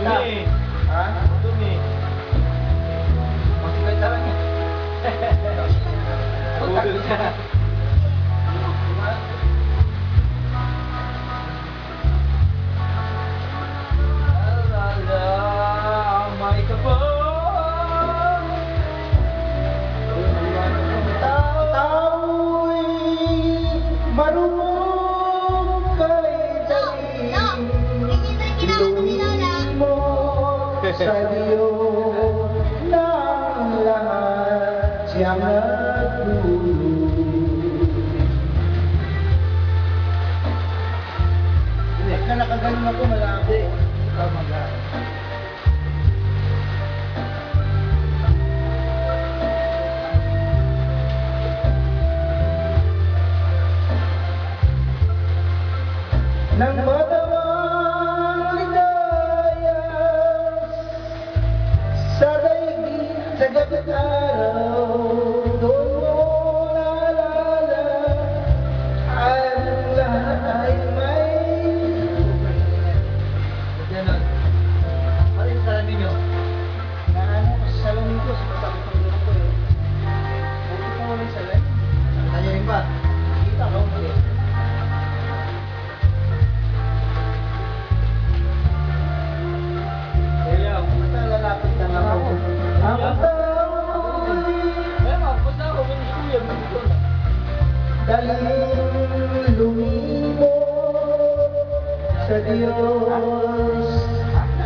Dumi. Ha? Dumi. Masigay talaga niya. Udol siya. May kapal. Tao'y marunong kay daling iluhin mo sa Diyos ng lahat siyang nagtulong. Pagka nakagaling ako, malaki. Tama ka. Nang matamang ligaya sa daigdig sa gabi't araw, doon mo naalala ang lahat ay may Ganon. Ano yung salamin nyo? naano ko sa salamin ko, sumasakit ang dulo ko eh. Buti pa wala yung salamin. Nakita nyo rin ba? Kita ko, mali. Kaya, Basta lalapit lang ako. Ang tao'y kaya mapapos na ako. Ano si Kuya? Dito na. daling lumimot sa Diyos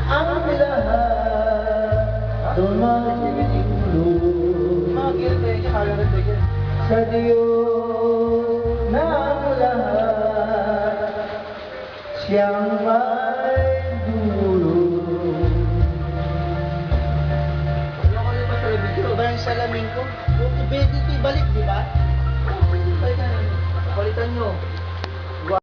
ang lahat dumahulog sa Diyos na ang lahat siyang